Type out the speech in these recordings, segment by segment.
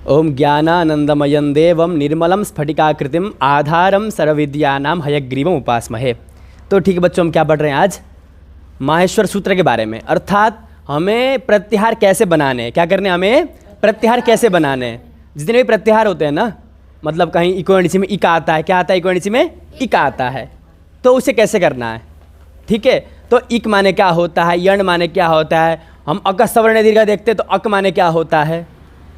ओम ज्ञानानंदमयं देवम निर्मलम स्फटिकाकृतिम आधारम सर्वविद्यानां हयग्रीवम उपासमहे। तो ठीक है बच्चों, हम क्या पढ़ रहे हैं आज? माहेश्वर सूत्र के बारे में, अर्थात हमें प्रत्याहार कैसे बनाने हैं, क्या करने, हमें प्रत्याहार कैसे बनाने हैं। जितने भी प्रत्याहार होते हैं ना, मतलब कहीं इको एंडिसी में इका आता है, क्या आता है, इको एंडिसी में इका आता है, तो उसे कैसे करना है। ठीक है, तो इक माने क्या होता है, यण माने क्या होता है, हम अक सवर्ण दीर्घ देखते हैं तो अक माने क्या होता है।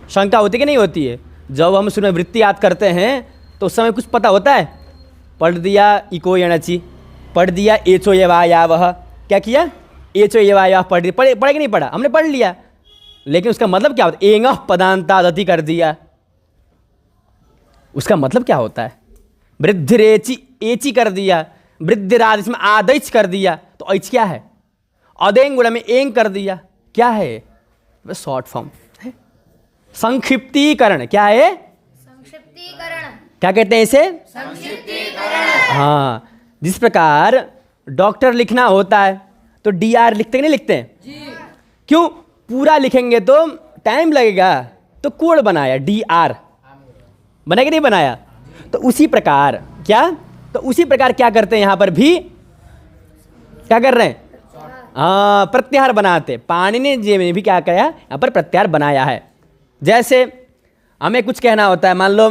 शंका होती कि नहीं होती है? जब हम उसमें वृत्ति याद करते हैं तो उस समय कुछ पता होता है? पढ़ दिया इको यणची, पढ़ दिया एचो ये वा या वह, क्या किया, एचो ये वा या पढ़ दिया, पढ़े कि नहीं पढ़ा, हमने पढ़ लिया, लेकिन उसका मतलब क्या होता है? एंग पदांतादति कर दिया, उसका मतलब क्या होता है? वृद्धिरेची एची कर दिया, वृद्धिराज इसमें आदैच कर दिया, तो ऐच क्या है? अदेंग गुणा में एंग कर दिया, क्या है? शॉर्ट फॉर्म, संक्षिप्तीकरण। क्या है? संक्षिप्तीकरण। क्या कहते हैं इसे? संक्षिप्तीकरण। हाँ, जिस प्रकार डॉक्टर लिखना होता है तो DR लिखते कि नहीं लिखते हैं? जी। क्यों? पूरा लिखेंगे तो टाइम लगेगा, तो कोड बनाया DR, बना कि नहीं बनाया? तो उसी प्रकार क्या, तो उसी प्रकार क्या करते हैं यहाँ पर भी, क्या कर रहे हैं? हाँ, प्रत्याहार बनाते। पाणिनि जी ने भी क्या किया, यहाँ पर प्रत्याहार बनाया है। जैसे हमें कुछ कहना होता है, मान लो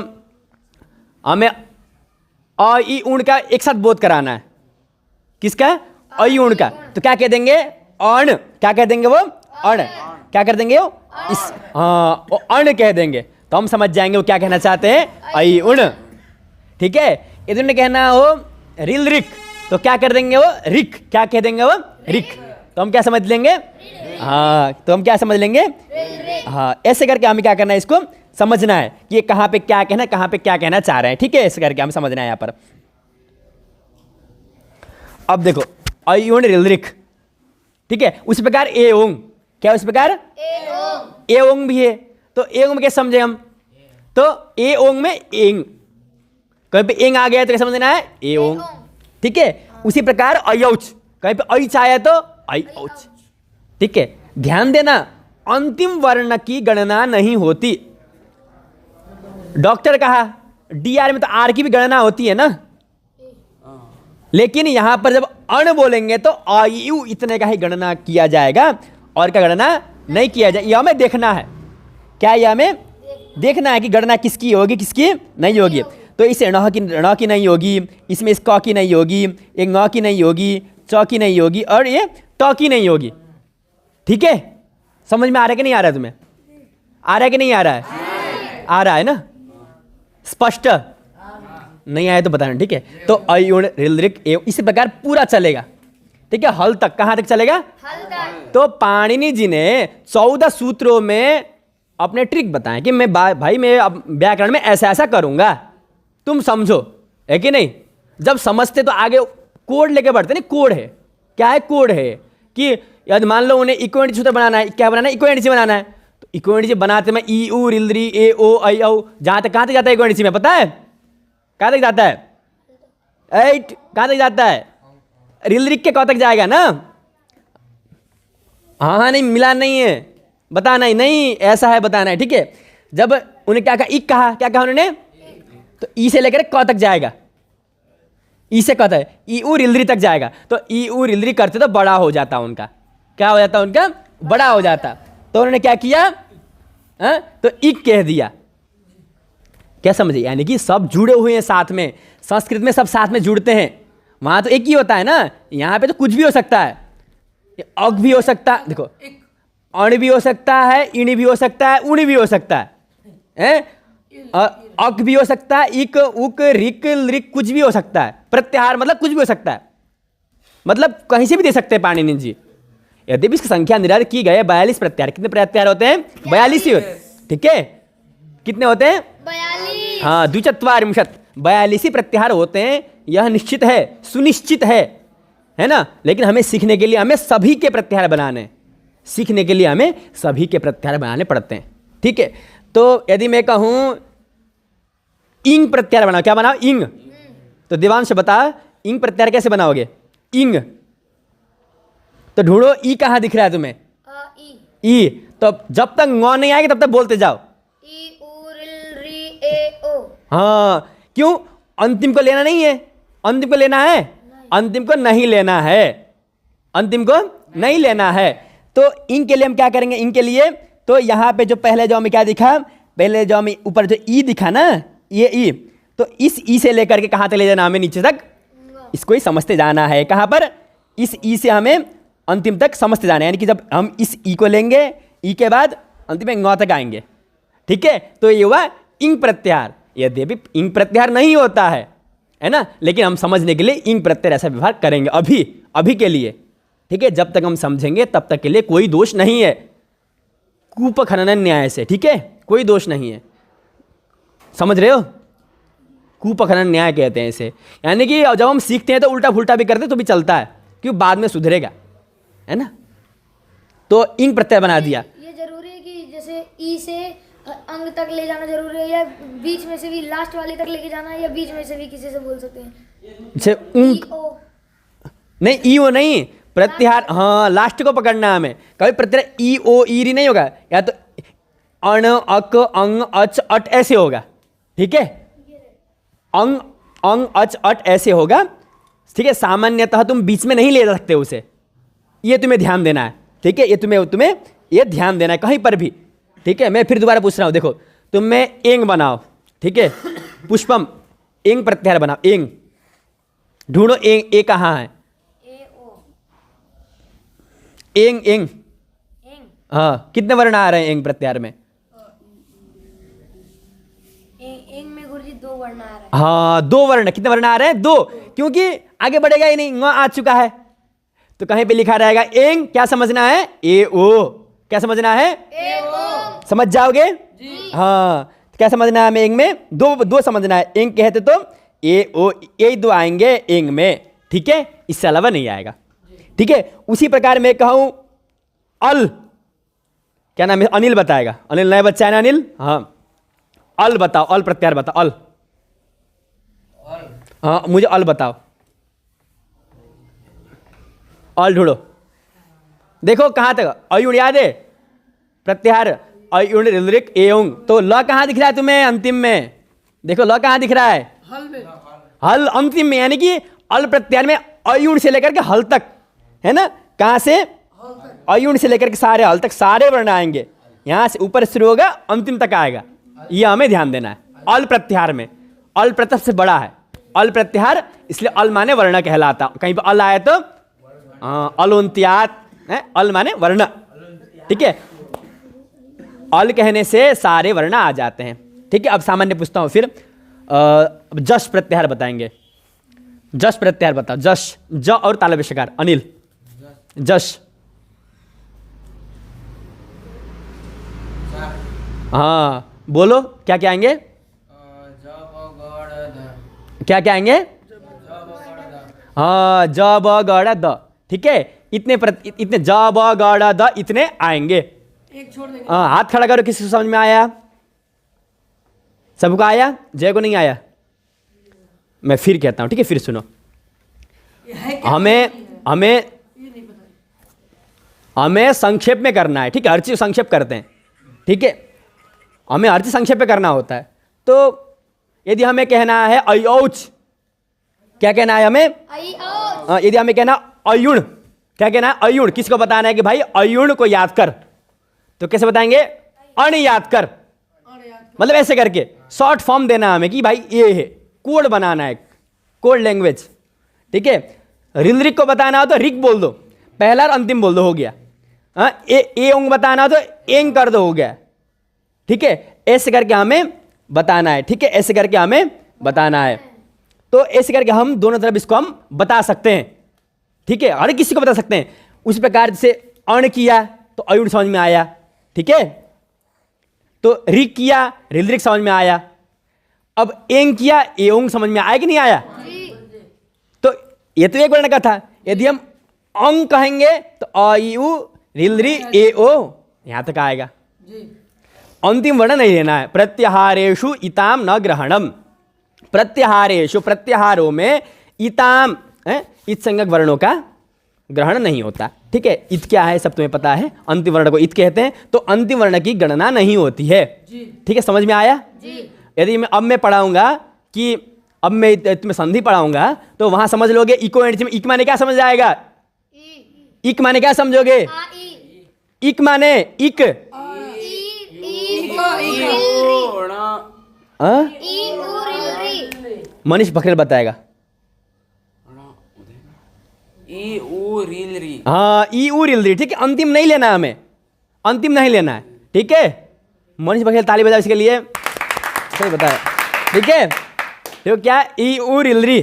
हमें अ ई उण का एक साथ बोध कराना है। किसका? अ ई उण का, तो क्या कह देंगे? अण। क्या कह देंगे वो? अण। क्या कर देंगे वो? इस, हाँ, वो अण कह देंगे, तो हम समझ जाएंगे वो क्या कहना चाहते हैं, अ ई उण। ठीक है, यदि उन्हें कहना हो रिल रिक, तो क्या कर देंगे वो? रिक। क्या कह देंगे वो? रिक। तो हम क्या समझ लेंगे? हाँ, तो हम क्या समझ लेंगे? हाँ, ऐसे करके हमें क्या करना है, इसको समझना है कि ये कहाँ पे क्या कहना, कहाँ पे क्या कहना चाह रहे हैं। ठीक है, ऐसे करके हमें समझना है यहाँ पर। अब देखो, अयुण रिलरिक, ठीक है, उस प्रकार ए ओंग, क्या उस प्रकार? ए ओंग भी है, तो ए ओंग में क्या समझे हम? तो ए ओंग में एंग, कहीं पे एंग आ गया तो क्या समझना है? ए ओंग। ठीक है, उसी प्रकार अयौच, कहीं पे ऐच आया तो आई औच। ठीक है, ध्यान देना, अंतिम वर्ण की गणना नहीं होती। डॉक्टर कहा, DR में तो आर की भी गणना होती है ना, लेकिन यहां पर जब अण बोलेंगे तो आयु इतने का ही गणना किया जाएगा, और का गणना नहीं किया जाए। यह हमें देखना है, क्या यह हमें देखना है कि गणना किसकी होगी, किसकी नहीं होगी। तो इस ण की नहीं होगी, इसमें इस क की नहीं होगी, एक ङ की नहीं होगी, च की नहीं होगी, और ये ट की नहीं होगी। ठीक है, समझ में आ रहा है कि नहीं आ रहा है? तुम्हें आ रहा है कि नहीं आ रहा है? आ रहा है ना, स्पष्ट? नहीं आया तो बताना। ठीक है, तो अयुण रिलरिक एव इसी प्रकार पूरा चलेगा। ठीक है, हल तक, कहां तक चलेगा? हल तक। तो पाणिनि जी ने 14 सूत्रों में अपने ट्रिक बताएं कि मैं भाई मैं अब व्याकरण में ऐसा ऐसा करूंगा, तुम समझो, है कि नहीं? जब समझते तो आगे कोड लेके बढ़ते। नहीं, कोड है, क्या है? कोड है कि यदि मान लो उन्हें इको एंडिसी सूत्र बनाना है, क्या बनाना है? इको एंडिसी बनाना है, तो इको एंडिसी बनाते में ई उ रिल री ए ओ आई औ, जहां तक कहां तक जाता है इको एंडिसी में, पता है कहां तक जाता है? 8। कहां तक जाता है? रिल रिक के कहां तक जाएगा ना? हाँ, नहीं मिला नहीं है, बताना ही नहीं, ऐसा है बताना है। ठीक है, जब उन्हें क्या कहा, इक कहा, क्या कहा उन्होंने? तो ई से लेकर क तक जाएगा, ई से कहता है ई उ रिलरी तक जाएगा, तो ई उ रिलरी करते तो बड़ा हो जाता उनका, क्या हो जाता उनका? बड़ा हो जाता। तो उन्होंने क्या किया, तो इक कह दिया। क्या समझे? यानी कि सब जुड़े हुए हैं साथ में, संस्कृत में सब साथ में जुड़ते हैं। वहां तो एक ही होता है ना, यहाँ पे तो कुछ भी हो सकता है, अग भी हो सकता है, देखो अण भी हो सकता है, इण भी हो सकता है, उण भी हो सकता है, अक भी हो सकता है, इक उक रिक रिक कुछ भी हो सकता है। प्रत्याहार मतलब कुछ भी हो सकता है, मतलब कहीं से भी दे सकते हैं पाणिनि जी। यदि भी इसकी संख्या निर्धारित की गई 42 प्रत्याहार। कितने प्रत्याहार होते हैं? 42 ही होते। ठीक है, कितने होते हैं? 42। हाँ, द्विचत्वारिंशत्, 42 ही प्रत्याहार होते हैं। यह निश्चित है, सुनिश्चित है ना। लेकिन हमें सीखने के लिए हमें सभी के प्रत्याहार बनाने, सीखने के लिए हमें सभी के प्रत्याहार बनाने पड़ते हैं। ठीक है, तो यदि मैं कहूं इंग प्रत्याहार बनाओ, क्या बनाओ? इंग। तो देवांश बता, इंग प्रत्याहार कैसे बनाओगे? इंग, तो ढूंढो ई कहां दिख रहा है तुम्हें? ई। तो जब तक ङ नहीं आएगा तब तक बोलते जाओ। ई उ हाँ, क्यों? अंतिम को लेना नहीं है, अंतिम को लेना है, अंतिम को नहीं लेना है, अंतिम को नहीं लेना है। तो इनके लिए हम क्या करेंगे? इनके लिए तो यहाँ पे जो पहले जो हमें क्या दिखा, पहले जो हमें ऊपर जो ई दिखा ना, ये ई, तो इस ई से लेकर के कहाँ तक ले जाना हमें? नीचे तक। इसको ही समझते जाना है। कहाँ पर? इस ई से हमें अंतिम तक समझते जाना है। यानी कि जब हम इस ई को लेंगे, ई के बाद अंतिम में ङ तक आएंगे। ठीक है, तो ये हुआ इंग प्रत्याहार। यद्यपि इंग प्रत्याहार नहीं होता है ना, लेकिन हम समझने के लिए इंग प्रत्याहार ऐसा व्यवहार करेंगे अभी के लिए। ठीक है, जब तक हम समझेंगे तब तक के लिए कोई दोष नहीं है, कूप खनन न्याय से। ठीक है, कोई दोष नहीं है, समझ रहे हो? कूप खनन न्याय कहते हैं इसे। यानी कि जब हम सीखते हैं तो उल्टा फुल्टा भी करते तो भी चलता है, क्योंकि बाद में सुधरेगा, है ना। तो इंग प्रत्यय बना दिया। ये जरूरी है कि जैसे ई से अंग तक ले जाना जरूरी है, या बीच में से भी लास्ट वाले तक लेके जाना है, या बीच में से भी किसी से बोल सकते हैं? जैसे ई ओ नहीं, ई ओ नहीं, प्रत्याहार, हाँ लास्ट को पकड़ना है हमें। कभी प्रत्याहार ई ओ ई री नहीं होगा, या तो अण अक अंग अच अट ऐसे होगा। ठीक है, अंग अंग अच अट ऐसे होगा। ठीक है, सामान्यतः तुम बीच में नहीं ले जा सकते उसे, ये तुम्हें ध्यान देना है। ठीक है, ये तुम्हें ये ध्यान देना है कहीं पर भी। ठीक है, मैं फिर दोबारा पूछ रहा हूँ, देखो तुम में एंग बनाओ। ठीक है, पुष्पम एंग प्रत्याहार बनाओ, एंग ढूंढो, एंग ए कहाँ है? ए ओ एंग एंग एंग हाँ, कितने वर्ण आ रहे हैं एंग प्रत्याहार में? एंग में गुरुजी 2 वर्ण आ रहा है। हाँ, 2 वर्ण। कितने वर्ण आ रहे हैं? 2, क्योंकि आगे बढ़ेगा ही नहीं, आ चुका है। तो कहीं पे लिखा रहेगा एंग, क्या समझना है? ए ओ। क्या समझना है? ए ओ समझ जाओगे? हाँ, तो क्या समझना है हमें? एंग में दो समझना है। एंग कहते तो ए ओ, ये 2 आएंगे एंग में। ठीक है, इससे अलावा नहीं आएगा। ठीक है, उसी प्रकार मैं कहूं अल, क्या नाम है? अनिल बताएगा। अनिल नया बच्चा है ना अनिल? हाँ, अल बताओ, अल प्रत्याहार बताओ, अल। हाँ, मुझे अल बताओ, अल ढूंढो। देखो कहाँ तक अयुण याद है? प्रत्याहार अयुण ऋलृक एउंग। तो ल कहाँ दिख रहा है तुम्हें अंतिम में? देखो ल कहाँ दिख रहा है? हल अंतिम में, यानी कि अल प्रत्याहार में अयुण से लेकर के हल तक, है ना। कहाँ से? अयुण से लेकर के सारे हल तक सारे वर्ण आएंगे। यहाँ से ऊपर शुरू होगा, अंतिम तक आएगा। ये हमें ध्यान देना है। अल प्रत्याहार में अल प्रत्यय से बड़ा है अल प्रत्याहार, इसलिए अल माने वर्ण कहलाता। कहीं पर अल आए तो अलोन्त्यात है, अल माने वर्ण। ठीक है, अल कहने से सारे वर्ण आ जाते हैं। ठीक है, अब सामान्य पूछता हूं फिर। जश प्रत्याहार बताएंगे। जश प्रत्याहार बताओ। जश, ज और तालव्य षकार। अनिल जश। हाँ बोलो, क्या क्या आएंगे? क्या क्या आएंगे? हाँ, ज ब ग ड द। ठीक है, इतने ज ब ग ड द इतने आएंगे। एक छोड़ देंगे। हाँ, हाथ खड़ा करो, किसी को समझ में आया? सबको आया? जय को नहीं आया? मैं फिर कहता हूं, ठीक है, फिर सुनो। ये है क्या? हमें हमें ये नहीं पता। हमें संक्षेप में करना है। ठीक है, हर चीज संक्षेप करते हैं। ठीक है, हमें हर चीज संक्षेप में करना होता है। तो यदि हमें कहना है अयौच, क्या कहना है हमें? आई ओ यदि हमें कहना अयुण, क्या कहना है? अयुण। किसको बताना है कि भाई अयुण को याद कर? तो कैसे बताएंगे? अण याद कर। और याद मतलब ऐसे करके शॉर्ट फॉर्म देना हमें कि भाई ये है, कोड बनाना है, कोड लैंग्वेज। ठीक है, ऋलृक को बताना हो तो रिक बोल दो, पहला और अंतिम बोल दो, हो गया। हाँ, ए ओंग बताना हो तो एंग कर दो, हो गया। ठीक है, ऐसे करके हमें बताना है। ठीक है, ऐसे करके हमें बताना है। तो ऐसे करके हम दोनों तरफ इसको हम बता सकते हैं। ठीक है, हर किसी को बता सकते हैं। उसी प्रकार से अण किया तो अयुण समझ में आया। ठीक है, तो रिक किया, ऋलृक समझ में आया। अब एंग किया, एओंग समझ में आया कि नहीं आया? तो ये तो एक वर्ण का था। यदि हम अंग कहेंगे तो अयु ऋलृ ए ओ, यहां तक आएगा। जी। अंतिम वर्ण नहीं लेना है। प्रत्याहारेषु इताम न ग्रहणम। प्रत्याहारेषु, प्रत्याहारों में इताम इत संज्ञक वर्णों का ग्रहण नहीं होता। ठीक है, इत क्या है सब तुम्हें पता है, अंतिम वर्ण को इत कहते हैं। तो अंतिम वर्ण की गणना नहीं होती है। जी। ठीक है, समझ में आया? जी यदि मैं पढ़ाऊंगा कि अब मैं तुम्हें संधि पढ़ाऊंगा तो वहां समझ लोगे इको एंड में। इक माने क्या समझ जाएगा? इक माने क्या समझोगे? इक माने इक मनीष बखेल बताएगा। हाँ, ई उ रिल री, ठीक है। अंतिम नहीं लेना है हमें, अंतिम नहीं लेना है, ठीक है। मनीष बखेल ताली बजाओ इसके लिए, सही बताया, ठीक है। देखो क्या, ई उ रिल री,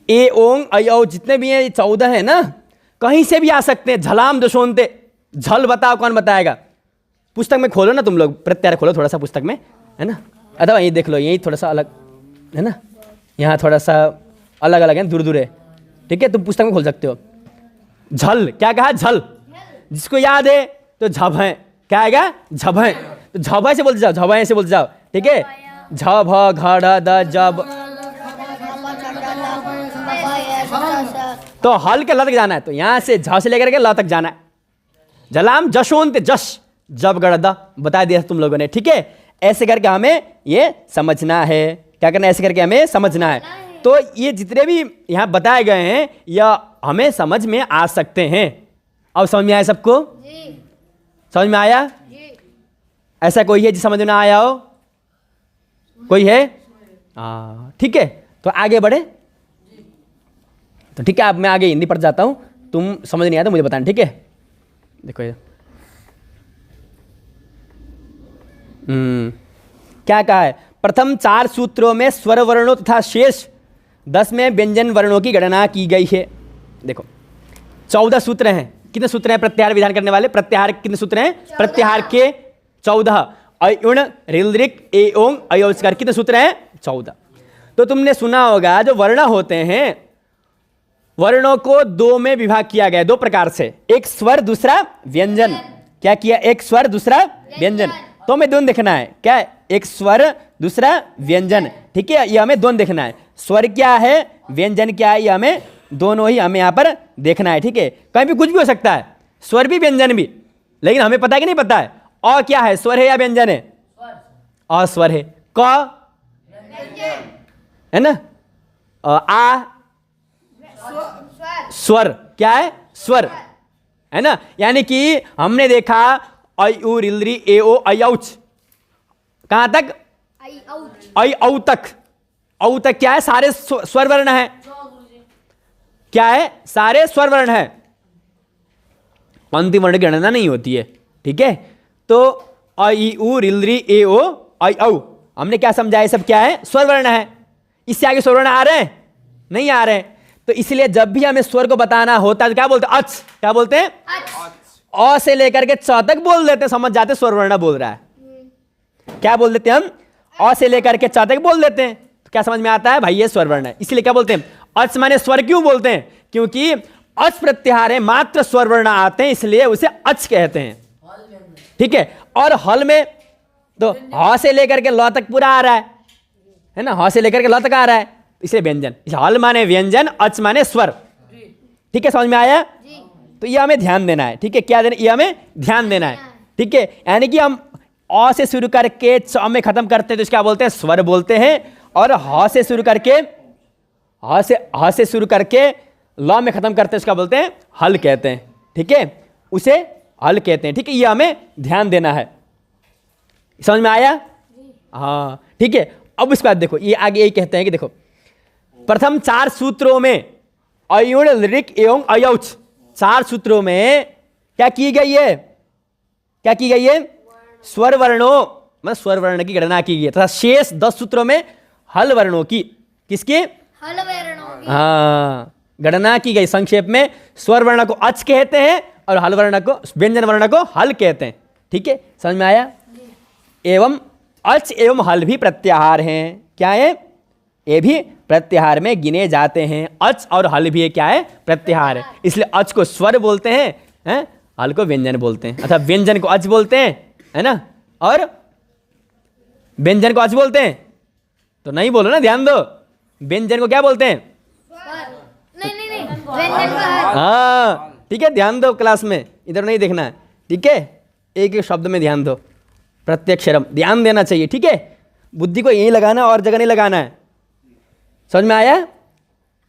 ए ओंग ऐ औ जितने भी हैं 14 है ना, कहीं से भी आ सकते हैं। झलाम दशोंते, झल बताओ कौन बताएगा? पुस्तक में खोलो ना तुम लोग, प्रत्याहार खोलो थोड़ा सा पुस्तक में, है ना। अथवा यही देख लो, यही थोड़ा सा अलग है ना, यहाँ थोड़ा सा अलग अलग है, दूर दूर है, ठीक है। तुम पुस्तक में खोल सकते हो। झल, क्या कहा? झल, जिसको याद है तो झब है, क्या आएगा? झब है। तो झब से बोलते जाओ, झब से बोलते जाओ, ठीक है। झब घड़ द जब, तो हल के ल तक जाना है, तो यहां से झ से लेकर के ल तक जाना है। झलाम जशोंत, जश जब गड़ द, बता दिया तुम लोगों ने, ठीक है। ऐसे करके हमें ये समझना है, क्या करना है? ऐसे करके हमें समझना है। तो ये जितने भी यहाँ बताए गए हैं यह हमें समझ में आ सकते हैं। अब समझ में आया सबको? समझ में आया? ऐसा कोई है जिस समझ में ना आया हो? कोई है? हाँ, ठीक है। तो आगे बढ़े, तो ठीक है। अब मैं आगे हिंदी पढ़ जाता हूँ, तुम समझ नहीं आया तो मुझे बताना, ठीक है। देखो ये क्या कहा है? प्रथम 4 सूत्रों में स्वर वर्णों तथा शेष 10 में व्यंजन वर्णों की गणना की गई है। देखो 14 सूत्र हैं। कितने सूत्र हैं प्रत्याहार विधान करने वाले? प्रत्याहार कितने सूत्र हैं? प्रत्याहार के 14। अयुण रिलरिक ए ओंग अयोस्कार, कितने सूत्र हैं? 14। तो तुमने सुना होगा जो वर्ण होते हैं, वर्णों को 2 में विभाग किया गया, 2 प्रकार से, एक स्वर दूसरा व्यंजन। क्या किया? एक स्वर दूसरा व्यंजन। तो हमें दोनों देखना है, क्या? एक स्वर दूसरा व्यंजन, ठीक है। ये हमें दोनों देखना है, स्वर क्या है व्यंजन क्या है, ये हमें दोनों ही हमें यहाँ पर देखना है, ठीक है। कहीं भी कुछ भी हो सकता है, स्वर भी व्यंजन भी, लेकिन हमें पता है कि नहीं पता है? और क्या है, स्वर है या व्यंजन है? और स्वर है। क है ना, आ स्वर, क्या है? स्वर, है ना। यानी कि हमने देखा ऐ उ रिल री ए ओ ऐ औच, कहां तक? ऐ औ तक। औ तक क्या है? सारे स्वर वर्ण है, क्या है? सारे स्वर वर्ण है, अंतिम वर्ण की गणना नहीं होती है, ठीक है। तो ऐ उ रिल री ए ओ ऐ औ, हमने क्या समझा? ये सब क्या है? स्वर वर्ण है। इससे आगे स्वर वर्ण आ रहे हैं? नहीं आ रहे हैं। तो इसलिए जब भी हमें स्वर को बताना होता है तो क्या बोलते हैं? अच। क्या बोलते हैं? अ से लेकर के च तक बोल देते हैं, समझ जाते स्वर वर्ण बोल रहा है। क्या बोल देते हैं हम? अ से लेकर के च तक बोल देते हैं, तो क्या समझ में आता है? भाई ये स्वर वर्ण है। इसलिए क्या बोलते हैं? अच माने स्वर। क्यों बोलते हैं? क्योंकि अच प्रत्याहार है, मात्र स्वर वर्ण आते हैं, इसलिए उसे अच कहते हैं, ठीक है। और हल में तो ह से लेकर के ल तक पूरा आ रहा है ना, ह से लेकर के ल तक आ रहा है, इसलिए व्यंजन। हल माने व्यंजन, अच माने स्वर, ठीक है। समझ में आया? तो ये हमें ध्यान देना है, ठीक है। क्या देना? ये हमें ध्यान देना है, ठीक है। यानी कि हम अ से शुरू करके च में खत्म करते हैं तो इसका बोलते हैं स्वर बोलते हैं, और ह से शुरू करके ह से शुरू करके ल में खत्म करते हैं इसका बोलते हैं हल कहते हैं, ठीक है। उसे हल कहते हैं, ठीक है। ये हमें ध्यान देना है। समझ में आया? हाँ, ठीक है। अब इसके बाद देखो ये आगे यही कहते हैं कि देखो प्रथम 4 सूत्रों में अयुण लिरिक एवं अयौच, 4 सूत्रों में क्या की गई है? क्या की गई है? स्वर वर्णों, मतलब स्वर वर्ण की गणना की गई है, तथा शेष 10 सूत्रों में हल वर्णों की, किसकी? हल वर्णों की। हाँ, गणना की गई। संक्षेप में स्वर वर्ण को अच कहते हैं और हल वर्ण को, व्यंजन वर्ण को हल कहते हैं, ठीक है। समझ में आया? एवं अच एवं हल भी प्रत्याहार हैं। क्या है? ये भी प्रत्याहार में गिने जाते हैं। अच और हल भी क्या है? प्रत्याहार है। इसलिए अच को स्वर बोलते हैं, हल को व्यंजन बोलते हैं, अथवा व्यंजन को अच बोलते हैं, है ना, और व्यंजन को अच बोलते हैं। तो नहीं बोलो ना, ध्यान दो, व्यंजन को क्या बोलते हैं? नहीं व्यंजन का हल। हाँ, ठीक है, ध्यान दो क्लास में, इधर नहीं देखना है, ठीक है। एक एक शब्द में ध्यान दो, प्रत्यक्षरम ध्यान देना चाहिए, ठीक है। बुद्धि को यहीं लगाना और जगह नहीं लगाना है। समझ में आया?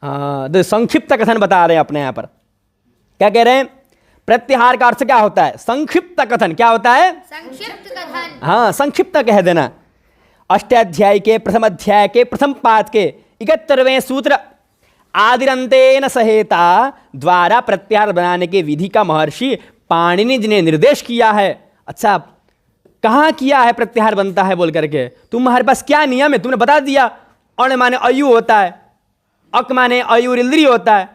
हाँ, तो संक्षिप्त कथन बता रहे हैं अपने यहाँ पर। क्या कह रहे हैं? प्रत्याहार का अर्थ क्या होता है? संक्षिप्त कथन। क्या होता है? संक्षिप्त कथन। हाँ, संक्षिप्त कह देना। अष्टाध्यायी के प्रथम अध्याय के प्रथम पाद के 71वें सूत्र आदिरंतेन सहेता द्वारा प्रत्याहार बनाने के विधि का महर्षि पाणिनि जी ने निर्देश किया है। अच्छा, कहाँ किया है प्रत्याहार बनता है बोल करके? तुम्हारे पास क्या नियम है? तुमने बता दिया। अण माने अयु होता है, अक माने अयुरिल्द्री होता है।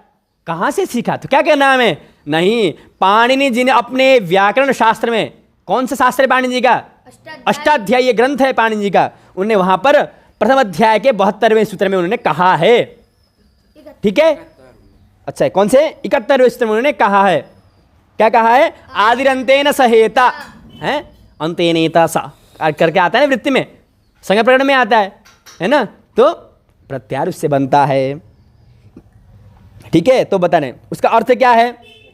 कहाँ से सीखा? तो क्या कहना है हमें? नहीं, पाणिनि जी ने अपने व्याकरण शास्त्र में, कौन सा शास्त्र है पाणिनि जी का? अष्टाध्यायी ग्रंथ है पाणिनि जी का। उन्होंने वहां पर प्रथम अध्याय के 72वें सूत्र में उन्होंने कहा है। ठीक है? अच्छा, कौन से? 71वें सूत्र में उन्होंने कहा है। क्या कहा है? आदिरंतेन सहेता है, अंतेनेता सा करके आता है ना वृत्ति में, संज्ञा प्रकरण में आता है ना? तो प्रत्याहार उससे बनता है। ठीक है? तो बताने उसका अर्थ क्या है?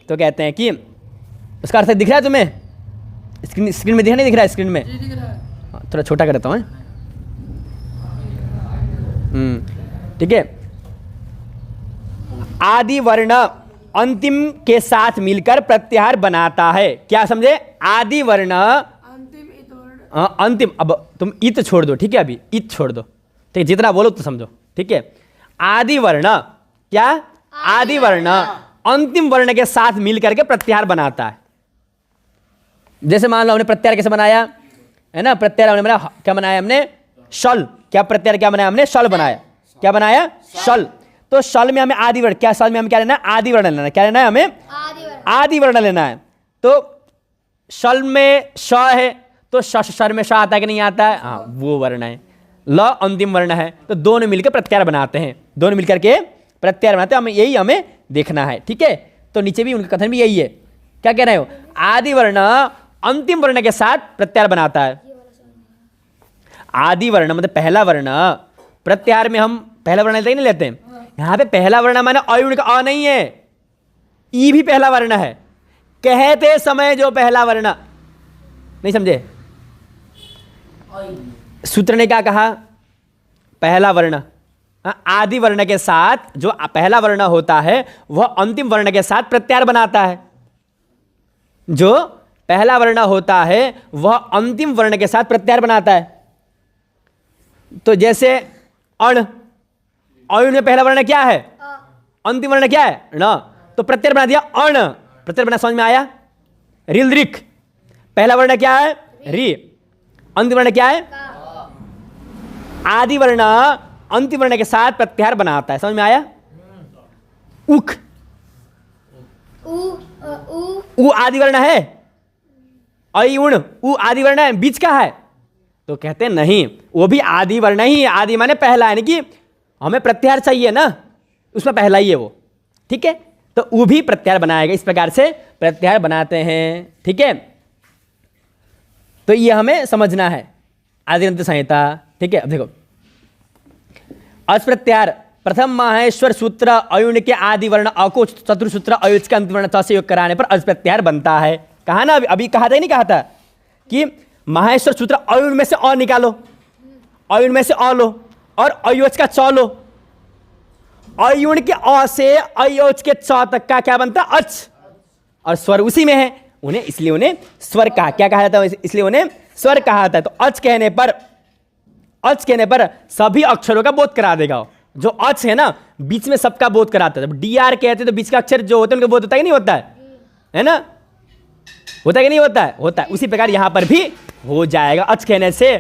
तो कहते हैं कि उसका अर्थ दिख रहा है तुम्हें? स्क्रीन में दिख नहीं दिख रहा है? स्क्रीन में जी दिख रहा है। हाँ, थोड़ा छोटा करता हूँ। ठीक है। आदि वर्ण अंतिम के साथ मिलकर प्रत्याहार बनाता है। क्या समझे? आदि वर्ण अंतिम इत वर्ण। अंतिम, अब तुम इत छोड़ दो। ठीक है? अभी इत छोड़ दो। ठीक है? जितना बोलो तो समझो। ठीक है? आदि वर्ण, क्या? आदि वर्ण अंतिम वर्ण के साथ मिलकर के प्रत्याहार बनाता है। जैसे मान लो हमने प्रत्याहार कैसे बनाया है ना? प्रत्याहार हमने बनाया, क्या बनाया हमने? शल। क्या प्रत्याहार क्या बनाया हमने? शल बनाया। क्या बनाया? शल। तो शल में हमें आदि वर्ण, क्या शल में हमें क्या लेना है? आदि वर्ण लेना है। क्या लेना है हमें? आदि वर्ण लेना है। तो शल में श है, तो शर में श आता है कि नहीं आता है? हाँ, वो वर्ण है। ल अंतिम वर्ण है, तो दोनों मिलकर प्रत्याहार बनाते हैं। दोनों मिलकर के प्रत्याहार बनाते हैं। हमें यही हमें देखना है। ठीक है? तो नीचे भी उनका कथन भी यही है। क्या कह रहे हो? आदि वर्ण अंतिम वर्ण के साथ प्रत्याहार बनाता है। आदि वर्ण मतलब पहला वर्ण। प्रत्याहार में हम पहला वर्ण लेते ही नहीं लेते हैं। यहां पे पहला वर्ण माने अयुण का अ नहीं है, ई भी पहला वर्ण है। कहते समय जो पहला वर्ण, नहीं समझे? सूत्र ने क्या कहा? पहला वर्ण आदि वर्ण के साथ, जो पहला वर्ण होता है वह अंतिम वर्ण के साथ प्रत्याहार बनाता है। जो पहला वर्ण होता है वह अंतिम वर्ण के साथ प्रत्याहार बनाता है। तो जैसे अण, अण में पहला वर्ण क्या है? अंतिम वर्ण क्या है? न। तो प्रत्याहार बना दिया अण। प्रत्याहार बना, समझ में आया? रिल्द्रिक, पहला वर्ण क्या है? री, अंतिम वर्ण क्या है? आदि वर्ण अंतिम वर्ण के साथ प्रत्याहार बनाता है। समझ में आया? उख, उ आदि वर्ण है, अयुण उ आदि वर्ण है, बीच का है? तो कहते हैं नहीं, वो भी आदि वर्ण ही है। आदि माने पहला, यानी कि हमें प्रत्याहार चाहिए ना, उसमें पहला ही है वो। ठीक है? तो वो भी प्रत्याहार बनाएगा। इस प्रकार से प्रत्याहार बनाते हैं। ठीक है? तो ये हमें समझना है, आदिरंत संहिता। ठीक है? अब देखो, अच प्रत्याहार प्रथम माहेश्वर सूत्र अयुण के आदि वर्ण अको चतुर्सूत्र अयुच के अंतिम वर्ण त से योग कराने पर अच प्रत्याहार बनता है। कहा ना, अभी कहा था, नहीं कहा था कि माहेश्वर सूत्र अयुण में से अ निकालो, अयुण में से अ लो और अयोच का च लो। अयुण के अ से अयोच के च तक का क्या बनता? अच, और स्वर उसी में है, उन्हें इसलिए उन्हें स्वर कहा। क्या कहा जाता है? इसलिए उन्हें स्वर कहा जाता है। तो अच कहने पर, अच कहने पर सभी अक्षरों का बोध करा देगा। जो अच है ना, बीच में सबका बोध कराता है। जब डी आर कहते हैं तो बीच का अक्षर जो होते हैं उनका बोध होता है कि नहीं होता है ना? होता है कि नहीं होता है? होता है। उसी प्रकार यहां पर भी हो जाएगा। अच कहने से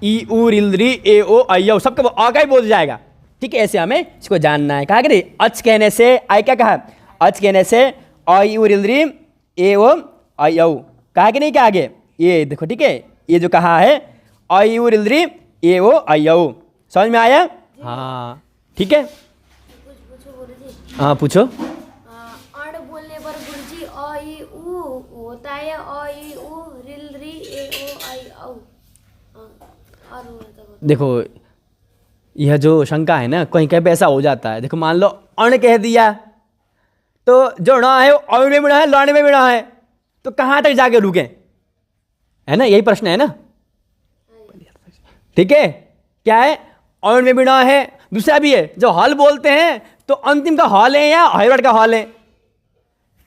ई उ रिल्द्री ए ओ अयौ सबका अ का ही बोध जाएगा। ठीक है? ऐसे हमें इसको जानना है। कहा कि अच कहने से आई, क्या कहा? अच कहने से अ ई उ रिल्द्री ए ओ अयौ, कहा कि नहीं? क्या आगे ये देखो। ठीक है? ये जो कहा है अ ई उ रिल्द्री ए ओ अयौ, समझ में आया? हाँ, ठीक है। हाँ पूछो। अण बोलने पर गुरुजी अ ई उ होता है, अ ई उ रिल री ए ओ आई औ। देखो, यह जो शंका है ना, कहीं कहीं पे ऐसा हो जाता है। देखो, मान लो अण कह दिया तो जो ण है वो अण में भी ण है, लण में भी ण है, तो कहाँ तक जाके रुके? है ना, यही प्रश्न है ना? ठीक है, क्या है, अण में भी न है। दूसरा भी है, जब हल बोलते हैं तो अंतिम का हल है या हाइवर्ड का हल है।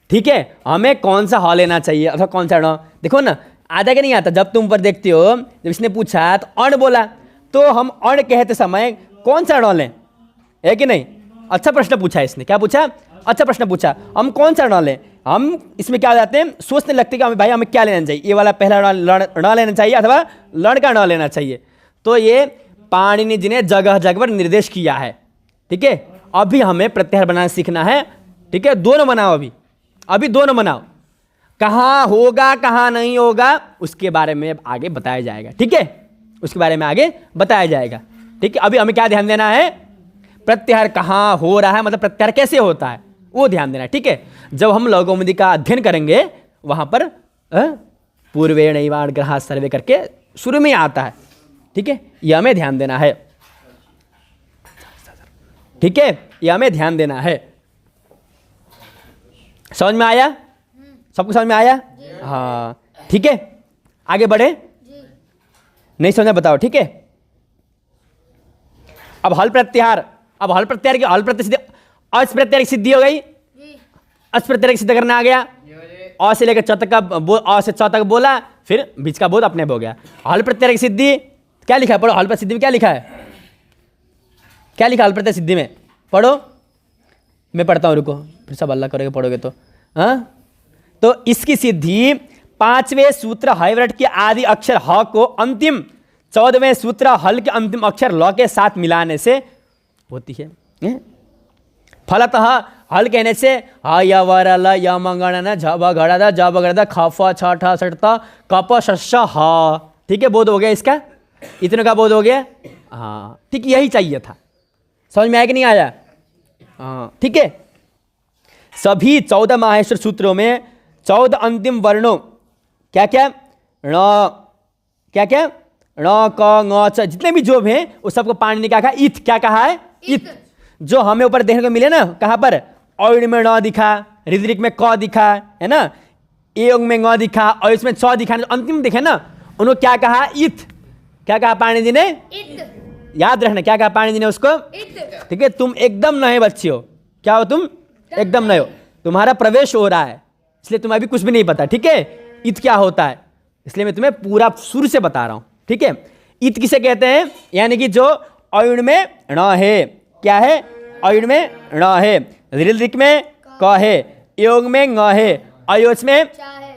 ठीक है, हमें कौन सा हल लेना चाहिए अथवा कौन सा न। देखो ना, आता कि नहीं आता। जब तुम ऊपर देखते हो, जब इसने पूछा तो अण बोला, तो हम अण कहते समय कौन सा ण लें, है कि नहीं। अच्छा प्रश्न पूछा इसने, क्या पूछा, अच्छा प्रश्न पूछा। हम कौन सा ण लें, हम इसमें क्या हो जाते हैं, सोचने लगते हैं कि भाई हमें क्या लेना चाहिए, ये वाला पहला ण लेना चाहिए अथवा लड़ का ण लेना चाहिए। तो ये पाणिनि जी ने जगह जगह पर निर्देश किया है। ठीक है, अभी हमें प्रत्याहार बनाना सीखना है। ठीक है, दोनों बनाओ, अभी दोनों बनाओ। कहाँ होगा कहाँ नहीं होगा उसके बारे में आगे बताया जाएगा। ठीक है, उसके बारे में आगे बताया जाएगा। ठीक है, अभी हमें क्या ध्यान देना है, प्रत्याहार कहाँ हो रहा है, मतलब प्रत्याहार कैसे होता है वो ध्यान देना है। ठीक है, जब हम लघुकौमुदी का अध्ययन करेंगे वहाँ पर पूर्वे नैवाण ग्रह सर्वे करके शुरू में आता है। ठीक है, यह हमें ध्यान देना है। ठीक है, यह हमें ध्यान देना है। समझ में आया, सबको समझ में आया। हाँ, ठीक है, आगे बढ़े। नहीं समझा बताओ। ठीक है, अब हल प्रत्याहार, अब हल प्रत्याहार की हल प्रत्यय सिद्धि, अच प्रत्याहार की सिद्धि हो गई। अच प्रत्याहार की सिद्ध करना आ गया। अ से लेकर च तक का अ से च तक बोला, फिर बीच का बोध अपने हो गया। हल प्रत्याहार की सिद्धि क्या लिखा है, पढ़ो। हल प्रत्याहार सिद्धि में क्या लिखा है, क्या लिखा हल प्रत्याहार सिद्धि में, पढ़ो। मैं पढ़ता हूँ, रुको, फिर सब अल्लाह करोगे पढ़ोगे तो। हाँ, तो इसकी सिद्धि 5वें सूत्र हाइव्रट के आदि अक्षर ह को अंतिम 14वें सूत्र हल के अंतिम अक्षर ल के साथ मिलाने से होती है। फलतः हल कहने से ह य वर ल य मंगण न झ भ घड़ द ज ब गड़ द ख फ छ ठ ष त क प श श ह। ठीक है, बोध हो गया इसका, इतने का बोध हो गया। हाँ, ठीक, यही चाहिए था। समझ में आया कि नहीं आया। हाँ, ठीक है, सभी 14 माहेश्वर सूत्रों में 14 अंतिम वर्णों क्या क्या, ण, क्या क्या, ण क ङ च, जितने भी जो भी हैं उस सबको पाणिनि ने क्या कहा, इत, क्या कहा है, इत। जो हमें ऊपर देखने को मिले ना, कहाँ पर, औण में ण दिखा, ऋद्रिक में क दिखा, है ना, एंग में ङ दिखा, और इसमें च दिखा, अंतिम दिखे ना, उन्होंने क्या कहा, इत। क्या कहा पाणिनि जी ने, इत। याद रखना क्या कहा पाणिनि जी ने उसको, इत। ठीक है, तुम एकदम नए बच्चे हो। क्या हो तुम, एकदम नए हो, तुम्हारा प्रवेश हो रहा है, इसलिए तुम्हें अभी कुछ भी नहीं पता। ठीक है, इत क्या होता है, इसलिए मैं तुम्हें पूरा शुरू से बता रहा हूं। ठीक है, इत किसे कहते हैं, यानी कि जो अयुण में ण है, क्या है, अयुण में ण है, ऋद्रिक में क है, योग में ङ है, अयोच में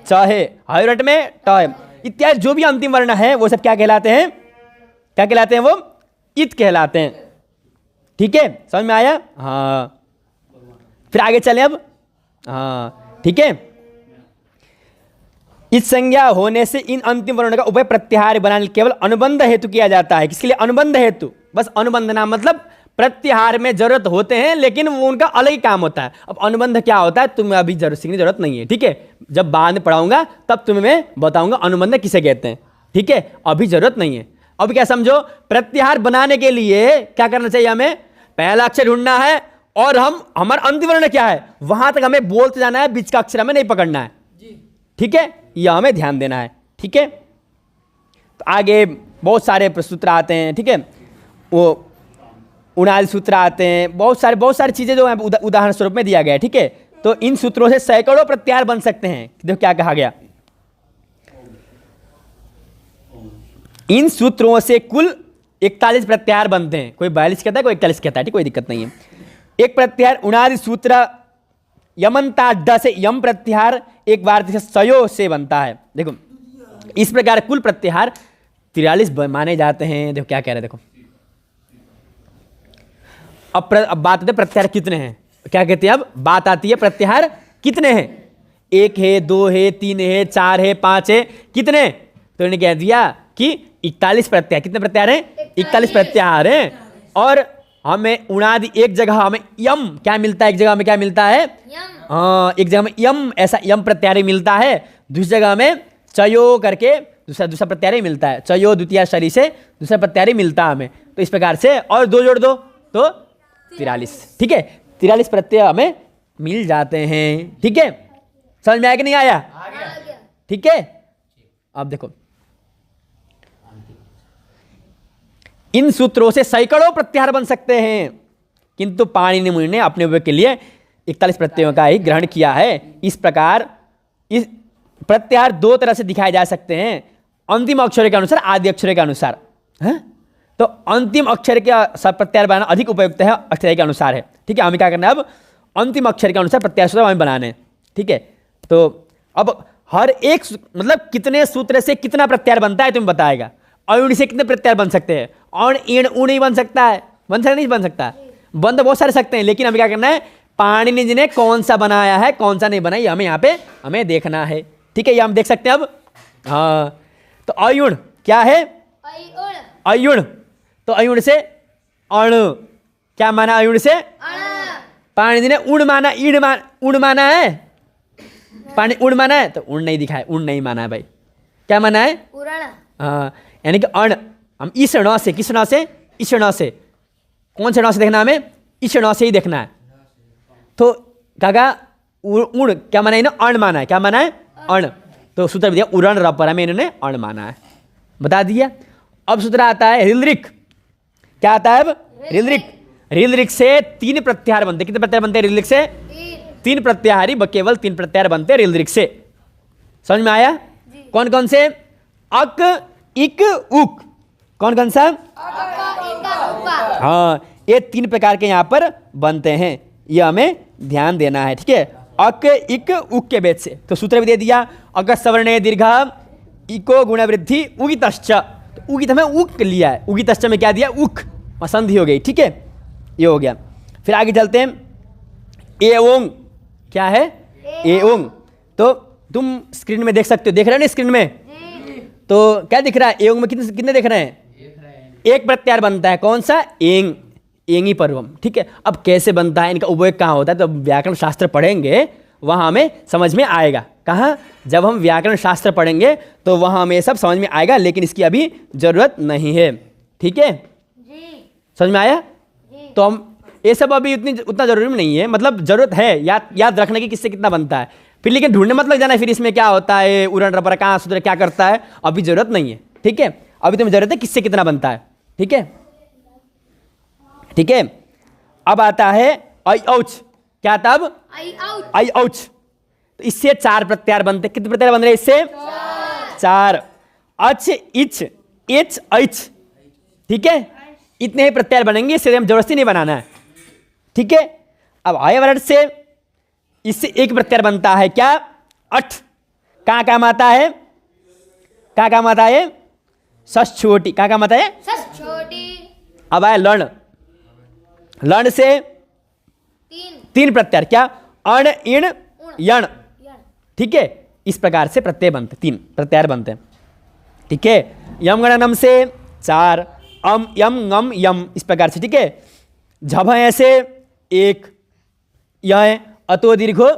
च है, हाइव्रट में ट है, इत्यादि जो भी अंतिम वर्ण है वो सब क्या कहलाते हैं, क्या कहलाते हैं, वो इत कहलाते हैं। ठीक है, समझ में आया। हाँ, फिर आगे चलें अब। हाँ, ठीक है, इस संज्ञा होने से इन अंतिम वर्णों का उभय प्रत्याहार बनाने केवल अनुबंध हेतु किया जाता है। किसके लिए, अनुबंध हेतु, बस अनुबंध नाम मतलब प्रत्याहार में जरूरत होते हैं लेकिन वो उनका अलग ही काम होता है। अब अनुबंध क्या होता है तुम्हें अभी जरूर सीखने की जरूरत नहीं है। ठीक है, जब बाद में पढ़ाऊंगा तब तुम्हें मैं बताऊंगा अनुबंध किसे कहते हैं। ठीक है, अभी जरूरत नहीं है। अब क्या समझो, प्रत्याहार बनाने के लिए क्या करना चाहिए, हमें पहला अक्षर ढूंढना है और हम हमारा अंतिम वर्ण क्या है वहां तक हमें बोलते जाना है, बीच का अक्षर हमें नहीं पकड़ना है। ठीक है, यह हमें ध्यान देना है। ठीक है, तो आगे बहुत सारे सूत्र आते हैं। ठीक है, वो उनादि सूत्र आते हैं, बहुत सारी चीजें जो उदाहरण स्वरूप में दिया गया है। ठीक है, तो इन सूत्रों से सैकड़ों प्रत्याहार बन सकते हैं। देखो क्या कहा गया, इन सूत्रों से कुल 41 प्रत्याहार बनते हैं। कोई 42 कहता है, कोई 41 कहता है। ठीक, कोई दिक्कत नहीं है। एक प्रत्याहार उनादि सूत्र यमंता ड से यम प्रत्याहार एक बार सयो से बनता है। देखो इस प्रकार कुल प्रत्याहार 43 माने जाते हैं। देखो क्या कह रहे हैं, देखो अब बात आती है प्रत्याहार कितने हैं। क्या कहते हैं, अब बात आती है प्रत्याहार कितने हैं, 1 है, 2 है, 3 है, 4 है, 5 है, कितने, तो इन्होंने कह दिया कि 41 प्रत्याहार। कितने प्रत्याहार हैं, 41 प्रत्याहार हैं। और हमें उनादि एक जगह हमें यम क्या मिलता है, एक जगह हमें क्या मिलता है, हाँ, एक जगह में यम, ऐसा यम प्रत्याहार मिलता है, दूसरी जगह में चयो करके दूसरा प्रत्याहार मिलता है, चयो द्वितीय शरीर से दूसरा प्रत्याहार मिलता है हमें। तो इस प्रकार से और 2 जोड़ दो तो 43। ठीक है, 43 प्रत्यय हमें मिल जाते हैं। ठीक है, समझ में आया कि नहीं आया, ठीक है। अब देखो इन सूत्रों से सैकड़ों प्रत्याहार बन सकते हैं, किंतु पाणिनि मुनि ने अपने उपयोग के लिए 41 प्रत्ययों का ही ग्रहण किया है। इस प्रकार इस प्रत्याहार दो तरह से दिखाए जा सकते हैं, अंतिम अक्षर के अनुसार, आदि अक्षर के अनुसार है। तो अंतिम अक्षर के प्रत्याहार बनाना अधिक उपयुक्त है, अक्षर के अनुसार है। ठीक है, हमें क्या करना है अब, अंतिम अक्षर के अनुसार प्रत्याहार सूत्र हमें बनाने हैं। ठीक है, तो अब हर एक मतलब कितने सूत्र से कितना प्रत्याहार बनता है तुम्हें बताएगा। अयुण से कितने प्रत्याहार बन सकते हैं, अण ईण ऊण ही बन सकता है, बन सकता नहीं बन सकता, बन तो बहुत सारे सकते हैं, लेकिन हमें क्या करना है, पाणिनि जी ने कौन सा बनाया है कौन सा नहीं बनाया हमें यहाँ पे हमें देखना है। ठीक है, ये हम देख सकते हैं अब। हाँ, तो अयुण क्या है, अयुण, तो अयुण से अण, क्या माना अयुण से, पाणिनि जी ने उण माना, उण माना है, पानी उण माना है, तो उण नहीं दिखा है, उण नहीं माना है भाई, क्या माना है, हाँ, यानी कि अण। हम इस ण से, किस ण से, इस ण से, कौन से ण से देखना हमें, इस ण से ही देखना है। तो काका उण क्या माना है ना, अण माना है, क्या माना है, अण। तो सूत्र दिया उरण रपर में इन्होंने अण माना है, बता दिया। अब सूत्र आता है रिलरिक, क्या आता है अब, रिलरिक। रिलरिक से 3 प्रत्याहार बनते, कितने प्रत्याहार बनते हैं रिलरिक से, 3 प्रत्याहारी, केवल 3 प्रत्याहार बनते हैं रिलरिक से। समझ में आया, कौन कौन से, अक इक उक, कौन कौन सा, हाँ, ये 3 प्रकार के यहाँ पर बनते हैं, ये हमें ध्यान देना है। ठीक है, अक इक उक के भेद से। तो सूत्र भी दे दिया, अक सवर्णे दीर्घ इको गुण वृद्धि उगितश्च, तो उगित हमें उक लिया है, उगितश्च में क्या दिया, उक, संधि हो गई। ठीक है, ये हो गया। फिर आगे चलते हैं, एओंग, क्या है, एओंग। तो तुम स्क्रीन में देख सकते हो, देख रहे हो ना स्क्रीन में, तो क्या दिख रहा है, एओंग में कितने कितने देख रहे हैं, एक प्रत्याहार बनता है, कौन सा, एंग, एंगी पर्वम। ठीक है, अब कैसे बनता है, इनका उपयोग कहाँ होता है, तो व्याकरण शास्त्र पढ़ेंगे वहाँ हमें समझ में आएगा। कहाँ, जब हम व्याकरण शास्त्र पढ़ेंगे तो वहाँ हमें सब समझ में आएगा, लेकिन इसकी अभी जरूरत नहीं है। ठीक है, समझ में आया। तो हम ये सब अभी उतना जरूरी नहीं है, मतलब जरूरत है याद रखने की किससे कितना बनता है, फिर लेकिन ढूंढने मत लग जाना फिर इसमें क्या होता है, उरण रपर कहाँ सूत्र क्या करता है, अभी जरूरत नहीं है। ठीक है, अभी तुम्हें जरूरत है किससे कितना बनता है। ठीक है, ठीक है। अब आता है आई औच, क्या आता है अब, आई औच। तो इससे 4 प्रत्याहार बनते, कितने प्रत्याहार बन रहे हैं इससे, 4, अच इच एच ऐच। ठीक है, इतने ही प्रत्याहार बनेंगे, इससे हम जबरदस्ती नहीं बनाना है। ठीक है, अब आय वर्ड से इससे एक प्रत्याहार बनता है, क्या, अठ, कहाँ काम आता है, कहाँ काम आता है, सस छोटी, कहाँ काम आता है, सस छोटी। अब आया लर्ण, लर्ण से 3 प्रत्याहार, क्या, अण इण यण। ठीक है, इस प्रकार से प्रत्यय बनते, 3 प्रत्याहार बनते हैं। ठीक है, यम गणनम से 4, अम यम ngम यम, इस प्रकार से। ठीक है, झभ ऐसे 1, यह अतो दीर्घो,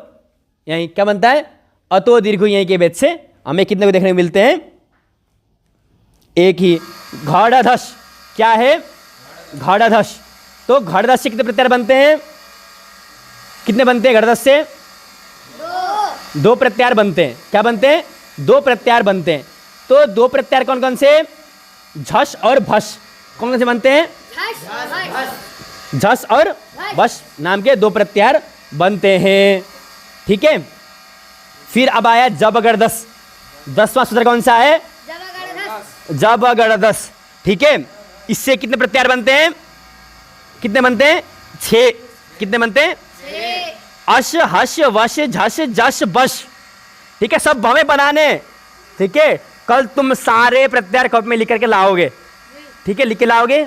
यहीं क्या बनता है, अतो दीर्घो, यहीं के भेद से हमें कितने को देखने को मिलते हैं, एक ही। घड़धस, क्या है, घड़धस। तो घड़धस से कितने प्रत्याहार बनते हैं, कितने बनते हैं घड़धस से, 2 प्रत्याहार बनते हैं, क्या बनते हैं, 2 प्रत्याहार बनते हैं। तो 2 प्रत्याहार कौन कौन से, झस और भस, कौन कौन से बनते हैं, झस और भस नाम के 2 प्रत्याहार बनते हैं। ठीक है, फिर अब आया जबगड़दस, 10वां सूत्र कौन सा है, जबगड़दस। ठीक है, इससे कितने प्रत्याहार बनते हैं, कितने बनते हैं, 6, कितने बनते हैं, अश हश वश झश जश बश। ठीक है, सब हमें बनाने। ठीक है, कल तुम सारे प्रत्याहार कॉपी में लिख करके लाओगे। ठीक है, लिख के लाओगे,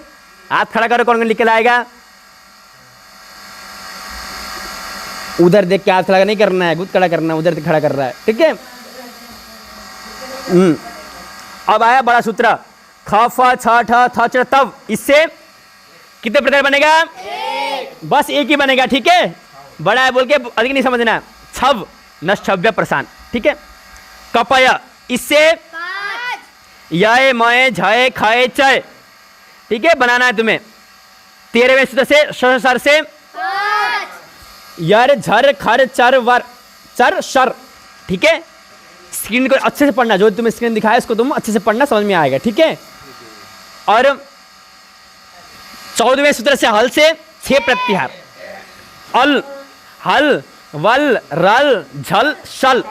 हाथ खड़ा करो, कौन लिख के लाएगा, उधर देख के हाथ खड़ा नहीं करना है, खुद खड़ा करना है, उधर से खड़ा कर रहा है। ठीक है, अब आया बड़ा सूत्र, ख फ छ ठ थ च तव, इससे कितने प्रत्याहार बनेगा, बस एक ही बनेगा। ठीक है, बड़ा है बोल के अधिक नहीं समझना। छव नश्छव्य प्रसान। ठीक है, कपय, इससे यय मय झय खय चय। ठीक है, बनाना है तुम्हें। 13वें सूत्र से सर से यर झर खर चर वर चर शर। ठीक है, स्क्रीन को अच्छे से पढ़ना, जो तुम्हें स्क्रीन दिखाया इसको तुम अच्छे से पढ़ना, समझ में आएगा। ठीक है, और 14वें सूत्र से हल से 6 प्रत्याहार, अल, हल, वल, रल, झल, शल।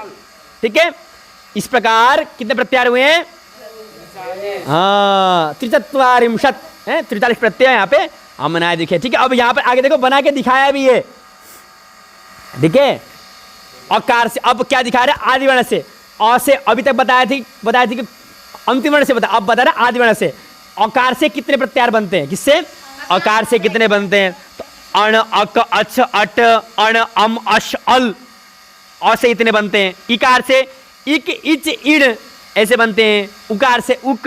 ठीक है, इस प्रकार कितने प्रत्याहार हुए हैं? हाँ, 43 है, 43 प्रत्यय यहाँ पे हम बनाए दिखे। ठीक है, अब यहाँ पे आगे देखो बना के दिखाया भी है। ठीक है, अकार से अब क्या दिखा रहे हैं? आदि वर्ण से। अ से अभी तक बताया थी कि अंतिम वर्ण से बता, अब बता रहा आदि वर्ण से। अकार से कितने प्रत्याहार बनते हैं? किससे? अकार से कितने बनते हैं? तो अण, अक, अच, अट, अण, अम, अश, अल। अ से इतने बनते हैं। इकार से इक, इच, इण ऐसे बनते हैं। उकार से उक,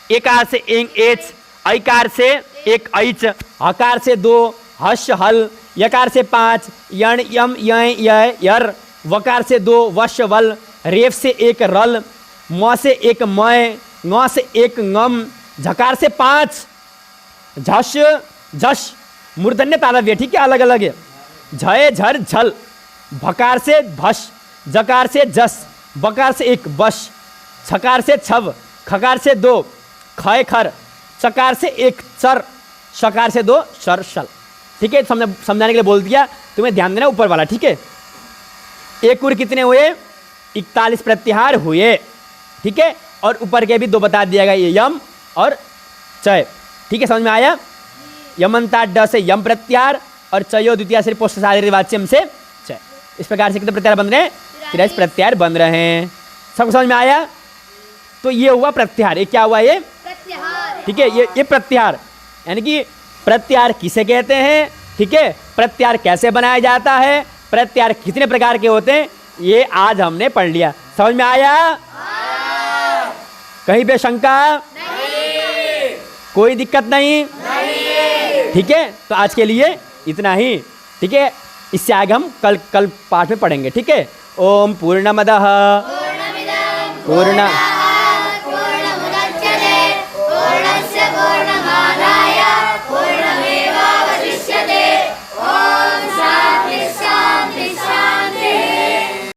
एकार से एंग, एच, ऐकार से एक, ऐच, हकार से 2, हश, हल, यकार से 5, यण, यम, य, य, यर, वकार से 2, वश, वल, रेफ से 1, रल, म से 1, मय, ङ से 1, ngम, झकार से 5, झश, झश, मूर्धन्य तालव्य। ठीक है, अलग अलग है। झय, झर, झल, भकार से भश, जकार से जस, बकार से 1, बश, छकार से छव, खकार से 2, खय, खर, चकार से 1, चर, शकार से 2, शर, शल। ठीक है, समझाने के लिए बोल दिया, तुम्हें ध्यान देना ऊपर वाला। ठीक है, एक कुल कितने हुए? 41 प्रत्याहार हुए। ठीक है, और ऊपर के भी 2 बता दिया गया, ये यम और चय। ठीक है, समझ में आया? यमंता ड से यम प्रत्याहार और चयो द्वितीय से पोष्ट वाच्यम से चय। इस प्रकार से कितने प्रत्याहार बन रहे हैं? 43 प्रत्याहार बन रहे हैं। सबको समझ में आया? तो ये हुआ प्रत्याहार। ये क्या हुआ? ये प्रत्याहार। ठीक है, ये प्रत्याहार, यानी कि प्रत्याहार किसे कहते हैं? ठीक है, प्रत्याहार कैसे बनाया जाता है, प्रत्याहार कितने प्रकार के होते हैं, ये आज हमने पढ़ लिया। समझ में आया? कहीं पे शंका नहीं, कोई दिक्कत नहीं? ठीक है, तो आज के लिए इतना ही। ठीक है, इससे आगे हम कल पाठ में पढ़ेंगे। ठीक है, ओम पूर्णमदः पूर्ण